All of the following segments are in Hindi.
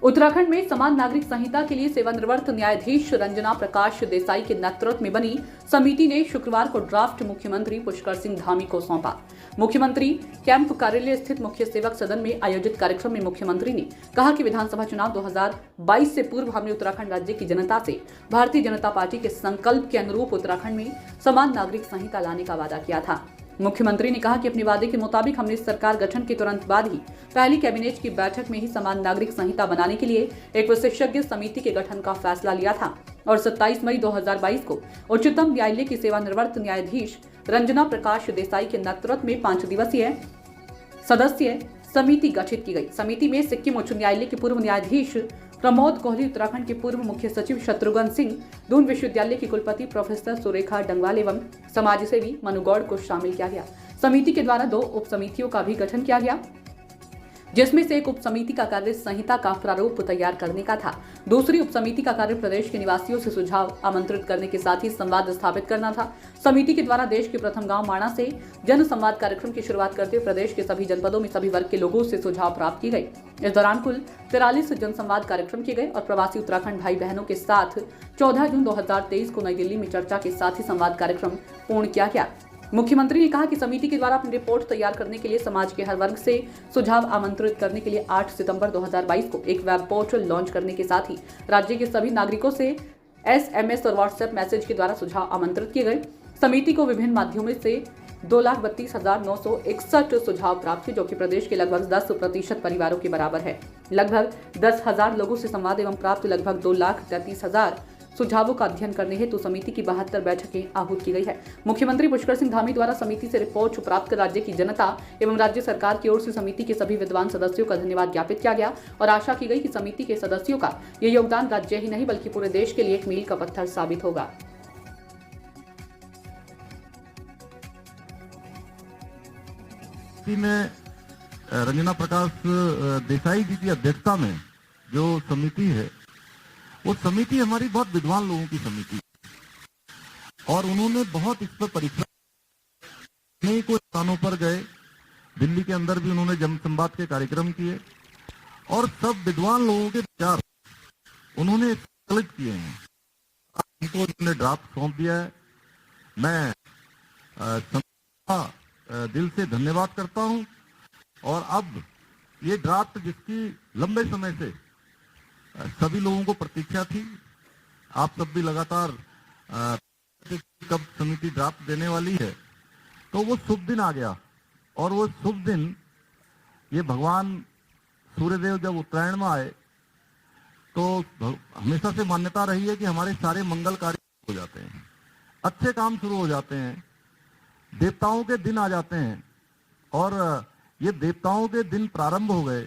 उत्तराखंड में समान नागरिक संहिता के लिए सेवानिवृत्त न्यायाधीश रंजना प्रकाश देसाई के नेतृत्व में बनी समिति ने शुक्रवार को ड्राफ्ट मुख्यमंत्री पुष्कर सिंह धामी को सौंपा। मुख्यमंत्री कैंप कार्यालय स्थित मुख्य सेवक सदन में आयोजित कार्यक्रम में मुख्यमंत्री ने कहा कि विधानसभा चुनाव 2022 से पूर्व हमने उत्तराखंड राज्य की जनता से भारतीय जनता पार्टी के संकल्प के अनुरूप उत्तराखंड में समान नागरिक संहिता लाने का वादा किया था। मुख्यमंत्री ने कहा कि अपने वादे के मुताबिक हमने सरकार गठन के तुरंत बाद ही पहली कैबिनेट की बैठक में ही समान नागरिक संहिता बनाने के लिए एक विशेषज्ञ समिति के गठन का फैसला लिया था और 27 मई 2022 को उच्चतम न्यायालय की सेवानिवृत्त न्यायाधीश रंजना प्रकाश देसाई के नेतृत्व में 5 दिवसीय सदस्यीय समिति गठित की गई। समिति में सिक्किम उच्च न्यायालय के पूर्व न्यायाधीश प्रमोद कोहली, उत्तराखंड के पूर्व मुख्य सचिव शत्रुघ्न सिंह, दून विश्वविद्यालय की कुलपति प्रोफेसर सुरेखा डंगवाल एवं समाजसेवी मनु गौड़ को शामिल किया गया। समिति के द्वारा 2 उप समितियों का भी गठन किया गया, जिसमें से एक उप समिति का कार्य संहिता का प्रारूप तैयार करने का था। दूसरी उप समिति का कार्य प्रदेश के निवासियों से सुझाव आमंत्रित करने के साथ ही संवाद स्थापित करना था। समिति के द्वारा देश के प्रथम गांव माणा से जन संवाद कार्यक्रम की शुरुआत करते हुए प्रदेश के सभी जनपदों में सभी वर्ग के लोगों से सुझाव प्राप्त किए गए। इस दौरान कुल 43 जनसंवाद कार्यक्रम किए गए और प्रवासी उत्तराखंड भाई बहनों के साथ 14 जून 2023 को नई दिल्ली में चर्चा के साथ ही संवाद कार्यक्रम पूर्ण किया गया। मुख्यमंत्री ने कहा कि समिति के द्वारा अपनी रिपोर्ट तैयार करने के लिए समाज के हर वर्ग से सुझाव आमंत्रित करने के लिए 8 सितंबर 2022 को एक वेब पोर्टल लॉन्च करने के साथ ही राज्य के सभी नागरिकों से SMS और व्हाट्सएप मैसेज के द्वारा सुझाव आमंत्रित किए गए। समिति को विभिन्न माध्यमों से 2,32,961 सुझाव प्राप्त हुए, जो कि प्रदेश के लगभग 10% परिवारों के बराबर है। लगभग 10,000 लोगों से संवाद एवं प्राप्त लगभग 2,33,000 सुझावों का अध्ययन करने हेतु समिति की 72 बैठकें आहूत की गई है। मुख्यमंत्री पुष्कर सिंह धामी द्वारा समिति से रिपोर्ट प्राप्त कर राज्य की जनता एवं राज्य सरकार की ओर से समिति के सभी विद्वान सदस्यों का धन्यवाद ज्ञापित किया गया और आशा की गई कि समिति के सदस्यों का ये योगदान राज्य ही नहीं बल्कि पूरे देश के लिए एक मील का पत्थर साबित होगा। रंजना प्रकाश देसाई जी की अध्यक्षता में जो समिति है, वो समिति हमारी बहुत विद्वान लोगों की समिति और उन्होंने बहुत इस पर परीक्षा अनेकों स्थानों पर गए। दिल्ली के अंदर भी उन्होंने जनसंवाद के कार्यक्रम किए और सब विद्वान लोगों के विचार उन्होंने कलेक्ट किए हैं। उनको उन्होंने ड्राफ्ट सौंप दिया है। मैं दिल से धन्यवाद करता हूं और अब ये ड्राफ्ट जिसकी लंबे समय से सभी लोगों को प्रतीक्षा थी, आप सब भी लगातार कब समिति ड्राफ्ट देने वाली है, तो वो शुभ दिन आ गया। और वो शुभ दिन ये भगवान सूर्यदेव जब उत्तरायण में आए तो हमेशा से मान्यता रही है कि हमारे सारे मंगल कार्य हो जाते हैं, अच्छे काम शुरू हो जाते हैं, देवताओं के दिन आ जाते हैं। और ये देवताओं के दिन प्रारंभ हो गए।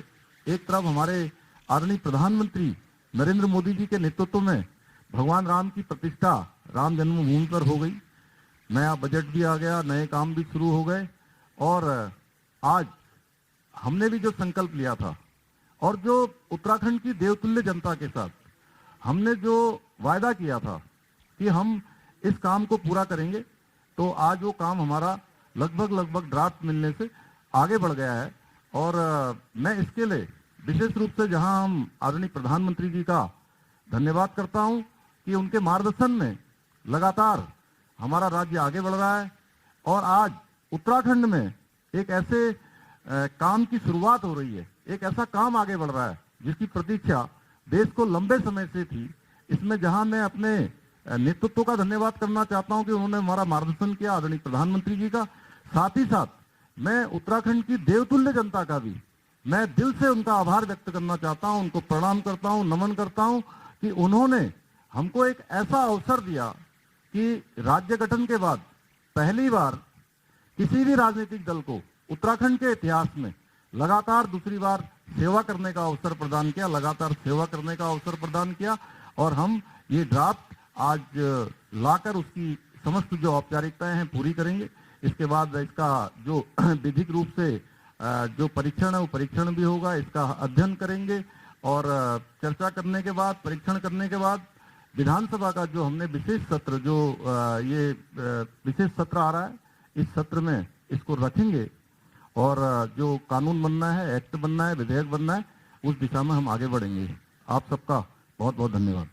एक तरफ हमारे आदरणीय प्रधानमंत्री नरेंद्र मोदी जी के नेतृत्व में भगवान राम की प्रतिष्ठा राम जन्मभूमि पर हो गई, नया बजट भी आ गया, नए काम भी शुरू हो गए। और आज हमने भी जो संकल्प लिया था और जो उत्तराखंड की देवतुल्य जनता के साथ हमने जो वायदा किया था कि हम इस काम को पूरा करेंगे, तो आज वो काम हमारा लगभग ड्राफ्ट मिलने से आगे बढ़ गया है। और मैं इसके लिए विशेष रूप से जहां हम आदरणीय प्रधानमंत्री जी का धन्यवाद करता हूं कि उनके मार्गदर्शन में लगातार हमारा राज्य आगे बढ़ रहा है और आज उत्तराखंड में एक ऐसे काम की शुरुआत हो रही है, एक ऐसा काम आगे बढ़ रहा है जिसकी प्रतीक्षा देश को लंबे समय से थी। इसमें जहां मैं अपने नेतृत्व का धन्यवाद करना चाहता हूं कि उन्होंने हमारा मार्गदर्शन किया, आदरणीय प्रधानमंत्री जी का, साथ ही साथ मैं उत्तराखंड की देवतुल्य जनता का भी मैं दिल से उनका आभार व्यक्त करना चाहता हूं, उनको प्रणाम करता हूं, नमन करता हूं कि उन्होंने हमको एक ऐसा अवसर दिया कि राज्य गठन के बाद पहली बार किसी भी राजनीतिक दल को उत्तराखंड के इतिहास में लगातार दूसरी बार सेवा करने का अवसर प्रदान किया, लगातार सेवा करने का अवसर प्रदान किया। और हम ये ड्राफ्ट आज लाकर उसकी समस्त जो औपचारिकताएं हैं पूरी करेंगे। इसके बाद इसका जो विधिक रूप से जो परीक्षण है वो परीक्षण भी होगा, इसका अध्ययन करेंगे और चर्चा करने के बाद, परीक्षण करने के बाद विधानसभा का जो हमने विशेष सत्र, जो ये विशेष सत्र आ रहा है, इस सत्र में इसको रखेंगे और जो कानून बनना है, एक्ट बनना है, विधेयक बनना है, उस दिशा में हम आगे बढ़ेंगे। आप सबका बहुत बहुत धन्यवाद।